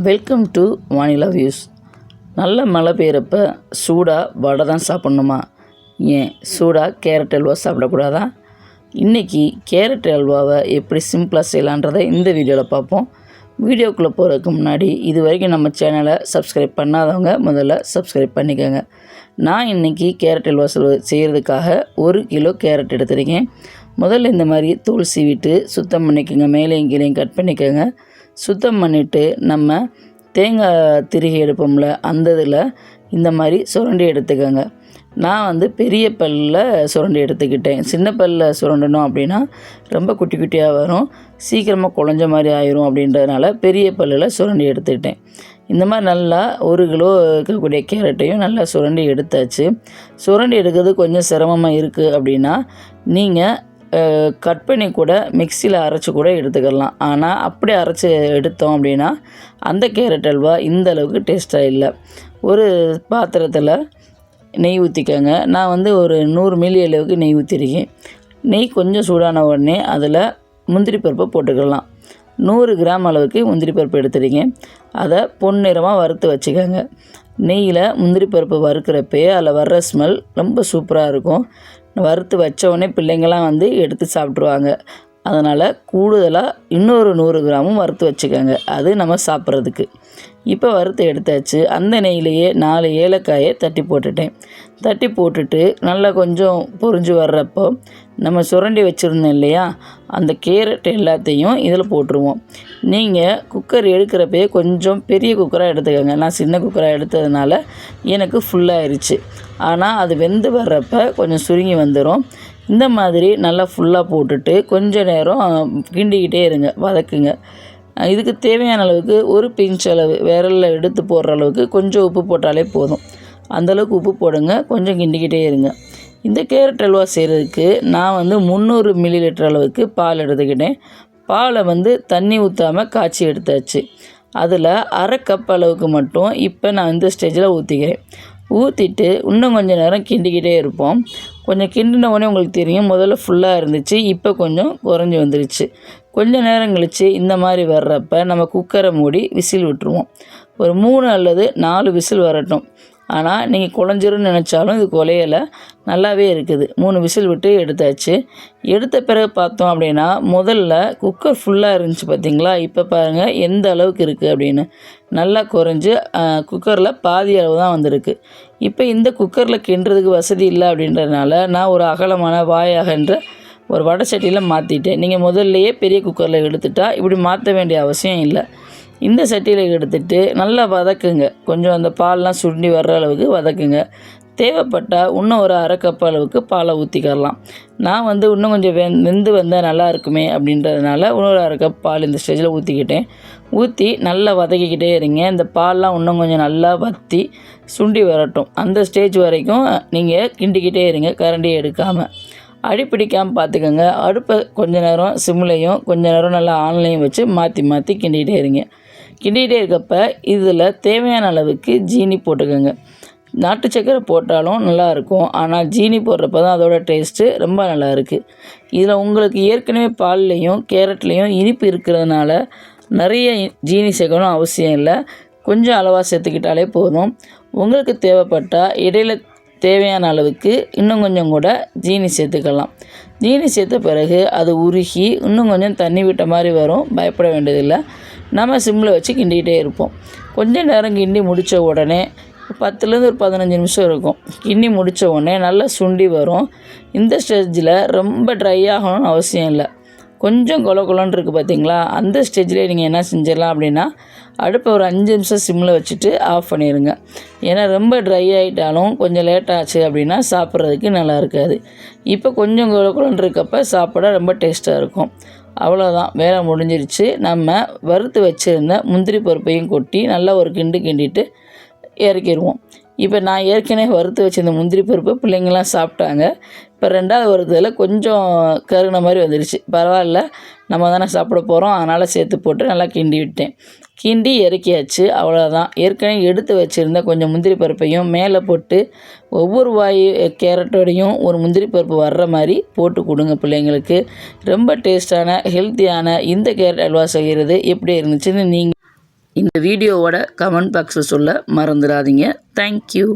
Welcome to வானிலா views. நல்ல மழை பெய்கிறப்ப சூடாக வடை தான் சாப்பிட்ணுமா? ஏன் சூடாக கேரட் அல்வா சாப்பிடக்கூடாதா? இன்றைக்கி கேரட் அல்வாவை எப்படி சிம்பிளாக செய்யலான்றதை இந்த வீடியோவில் பார்ப்போம். வீடியோக்குள்ளே போகிறதுக்கு முன்னாடி இது வரைக்கும் நம்ம சேனலை சப்ஸ்கிரைப் பண்ணாதவங்க முதல்ல சப்ஸ்கிரைப் பண்ணிக்கோங்க. நான் இன்றைக்கி கேரட் அல்வா செய்கிறதுக்காக 1 கிலோ கேரட் எடுத்துருக்கேன். முதல்ல இந்த மாதிரி தூள் சீவிட்டு சுத்தம் பண்ணிக்கோங்க. மேலேயும் கீழேயும் கட் பண்ணிக்கோங்க. சுத்தம் பண்ணிவிட்டு நம்ம தேங்காய் திருகி எடுப்போம்ல, அந்த இதில் இந்த மாதிரி சுரண்டி எடுத்துக்கோங்க. நான் பெரிய பல்லில் சுரண்டி எடுத்துக்கிட்டேன். சின்ன பல்லில் சுரண்டணும் அப்படின்னா ரொம்ப குட்டி குட்டியாக வரும், சீக்கிரமாக குழஞ்ச மாதிரி ஆயிரும். அப்படின்றதுனால பெரிய பல்லில் சுரண்டி எடுத்துக்கிட்டேன். இந்த மாதிரி நல்லா 1 கிலோ இருக்கக்கூடிய கேரட்டையும் நல்லா சுரண்டி எடுத்தாச்சு. சுரண்டி எடுக்கிறது கொஞ்சம் சிரமமாக இருக்குது அப்படின்னா நீங்கள் கட் பண்ணி கூட மிக்சியில் அரைச்சி கூட எடுத்துக்கலாம். ஆனால் அப்படி அரைச்சி எடுத்தோம் அப்படின்னா அந்த கேரட் அல்வா இந்த அளவுக்கு டேஸ்ட்டாக இல்லை. ஒரு பாத்திரத்தில் நெய் ஊற்றிக்கோங்க. நான் ஒரு 100 மில்லி அளவுக்கு நெய் ஊற்றிருக்கேன். நெய் கொஞ்சம் சூடான உடனே அதில் முந்திரி பருப்பை போட்டுக்கலாம். 100 கிராம் அளவுக்கு முந்திரி பருப்பு எடுத்துருக்கேன். அதை பொன்னிறமாக வறுத்து வச்சுக்கோங்க. நெய்யில் முந்திரி பருப்பு வறுக்கிறப்பே அதில் வர்ற ஸ்மெல் ரொம்ப சூப்பராக இருக்கும். வறுத்து வச்ச உடனே பிள்ளைங்கள்லாம் எடுத்து சாப்பிட்ருவாங்க. அதனால் கூடுதலாக இன்னொரு 100 கிராமும் வறுத்து வச்சுக்கோங்க, அது நம்ம சாப்பிட்றதுக்கு. இப்போ வறுத்து எடுத்தாச்சு. அந்த நெய்யிலேயே 4 ஏலக்காயை தட்டி போட்டுட்டேன். தட்டி போட்டுட்டு நல்லா கொஞ்சம் பொரிஞ்சு வர்றப்போ நம்ம சுரண்டி வச்சுருந்தோம் இல்லையா, அந்த கேரட் எல்லாத்தையும் இதில் போட்டுருவோம். நீங்கள் குக்கர் எடுக்கிறப்பே கொஞ்சம் பெரிய குக்கராக எடுத்துக்கோங்க. நான் சின்ன குக்கராக எடுத்ததுனால எனக்கு ஃபுல்லாகிருச்சு. ஆனால் அது வெந்து வர்றப்போ கொஞ்சம் சுருங்கி வந்துடும். இந்த மாதிரி நல்லா ஃபுல்லாக போட்டுட்டு கொஞ்சம் நேரம் கிண்டிக்கிட்டே இருங்க, வதக்குங்க. இதுக்கு தேவையான அளவுக்கு ஒரு பிஞ்ச் அளவு விரலில் எடுத்து போடுற அளவுக்கு கொஞ்சம் உப்பு போட்டாலே போதும். அந்தளவுக்கு உப்பு போடுங்க, கொஞ்சம் கிண்டிக்கிட்டே இருங்க. இந்த கேரட் அல்வா செய்கிறதுக்கு நான் 300 மில்லி லிட்டர் அளவுக்கு பால் எடுத்துக்கிட்டேன். பாலை தண்ணி ஊற்றாமல் காய்ச்சி எடுத்தாச்சு. அதில் அரை கப் அளவுக்கு மட்டும் இப்போ நான் இந்த ஸ்டேஜில் ஊற்றிக்கிறேன். ஊற்றிட்டு இன்னும் கொஞ்சம் நேரம் கிண்டிக்கிட்டே இருப்போம். கொஞ்சம் கிண்டின உடனே உங்களுக்கு தெரியும், முதல்ல ஃபுல்லாக இருந்துச்சு, இப்போ கொஞ்சம் குறைஞ்சி வந்துருச்சு. கொஞ்சம் நேரம் கழித்து இந்த மாதிரி வர்றப்ப நம்ம குக்கரை மூடி விசில் விட்டுருவோம். ஒரு 3 அல்லது 4 விசில் வரட்டும். ஆனால் நீங்கள் குழஞ்சிருன்னு நினச்சாலும் இது குலையலை, நல்லாவே இருக்குது. 3 விசில் விட்டு எடுத்தாச்சு. எடுத்த பிறகு பார்த்தோம் அப்படின்னா முதல்ல குக்கர் ஃபுல்லாக இருந்துச்சு பார்த்திங்களா, இப்போ பாருங்கள் எந்த அளவுக்கு இருக்குது அப்படின்னு. நல்லா குறைஞ்சி குக்கரில் பாதி அளவு தான் வந்திருக்கு. இப்போ இந்த குக்கரில் கிண்டுறதுக்கு வசதி இல்லை அப்படின்றதுனால நான் ஒரு அகலமான வாயகன்ற ஒரு வடை சட்டியில் மாற்றிட்டேன். நீங்கள் முதல்லையே பெரிய குக்கரில் எடுத்துட்டா இப்படி மாற்ற வேண்டிய அவசியம் இல்லை. இந்த சட்டியில் எடுத்துகிட்டு நல்லா வதக்குங்க. கொஞ்சம் அந்த பால்லாம் சுண்டி வர்ற அளவுக்கு வதக்குங்க. தேவைப்பட்டால் இன்னும் ஒரு அரை கப் அளவுக்கு பாலை ஊற்றிக்கலாம். நான் இன்னும் கொஞ்சம் வெந்து வந்தால் நல்லா இருக்குமே அப்படின்றதுனால இன்னொரு அரை கப் பால் இந்த ஸ்டேஜில் ஊற்றிக்கிட்டேன். ஊற்றி நல்லா வதக்கிக்கிட்டே இருங்க. இந்த பால்லாம் இன்னும் கொஞ்சம் நல்லா வற்றி சுண்டி வரட்டும். அந்த ஸ்டேஜ் வரைக்கும் நீங்கள் கிண்டிக்கிட்டே இருங்க, கரண்டியை எடுக்காமல். அடிப்பிடிக்காமல் பார்த்துக்கோங்க. அடுப்பை கொஞ்சம் நேரம் சிம்லையும் கொஞ்சம் நேரம் நல்லா ஆன்லையும் வச்சு மாற்றி மாற்றி கிண்டிக்கிட்டே இருங்க. கிண்டிகிட்டே இருக்கப்போ இதில் தேவையான அளவுக்கு ஜீனி போட்டுக்கோங்க. நாட்டு சக்கரை போட்டாலும் நல்லாயிருக்கும், ஆனால் ஜீனி போடுறப்ப தான் அதோட டேஸ்ட்டு ரொம்ப நல்லா இருக்குது. இதில் உங்களுக்கு ஏற்கனவே பால்லையும் கேரட்லேயும் இனிப்பு இருக்கிறதுனால நிறைய ஜீனி சேர்க்கணும் அவசியம் இல்லை. கொஞ்சம் அளவாக சேர்த்துக்கிட்டாலே போதும். உங்களுக்கு தேவைப்பட்டால் இடையில தேவையான அளவுக்கு இன்னும் கொஞ்சம் கூட ஜீனி சேர்த்துக்கலாம். ஜீனி சேர்த்த பிறகு அது உருகி இன்னும் கொஞ்சம் தண்ணி விட்ட மாதிரி வரும். பயப்பட வேண்டியதில்லை. நம்ம சிம்மில் வச்சு கிண்டிக்கிட்டே இருப்போம். கொஞ்சம் நேரம் கிண்டி முடித்த உடனே 10லேருந்து ஒரு 15 நிமிஷம் இருக்கும். கிண்டி முடித்த உடனே நல்லா சுண்டி வரும். இந்த ஸ்டேஜில் ரொம்ப ட்ரை ஆகணும்னு அவசியம் இல்லை. கொஞ்சம் கொலன்னு இருக்குது பார்த்திங்களா, அந்த ஸ்டேஜ்லேயே நீங்கள் என்ன செஞ்சிடலாம் அப்படின்னா அடுப்பை ஒரு 5 நிமிஷம் சிம்மில் வச்சுட்டு ஆஃப் பண்ணிடுங்க. ஏன்னா ரொம்ப ட்ரை ஆகிட்டாலும் கொஞ்சம் லேட் ஆச்சு அப்படின்னா சாப்பிட்றதுக்கு நல்லா இருக்காது. இப்போ கொஞ்சம் கொலன்னு இருக்கப்போ சாப்பிட ரொம்ப டேஸ்ட்டாக இருக்கும். அவ்வளோதான், வேலை முடிஞ்சிருச்சு. நம்ம வறுத்து வச்சுருந்த முந்திரி பருப்பையும் கொட்டி நல்லா ஒரு கிண்டிட்டு இறக்கிடுவோம். இப்போ நான் ஏற்கனவே வறுத்து வச்சுருந்த முந்திரி பருப்பு பிள்ளைங்கள்லாம் சாப்பிட்டாங்க. இப்போ 2வது வறுத்ததில் கொஞ்சம் கருகின மாதிரி வந்துடுச்சு. பரவாயில்ல, நம்ம தானே சாப்பிட போகிறோம், அதனால் சேர்த்து போட்டு நல்லா கிண்டி விட்டேன். கிண்டி இறக்கியாச்சு. அவ்வளோதான். ஏற்கனவே எடுத்து வச்சுருந்த கொஞ்சம் முந்திரி பருப்பையும் மேலே போட்டு ஒவ்வொரு வாய் கேரட்டோடையும் ஒரு முந்திரி பருப்பு வர்ற மாதிரி போட்டு கொடுங்க பிள்ளைங்களுக்கு. ரொம்ப டேஸ்டான ஹெல்த்தியான இந்த கேரட் அல்வா செய்கிறது எப்படி இருந்துச்சுன்னு நீங்கள் இந்த வீடியோவோட கமெண்ட் பாக்ஸில் சொல்ல மறந்துடாதீங்க. தேங்க்யூ.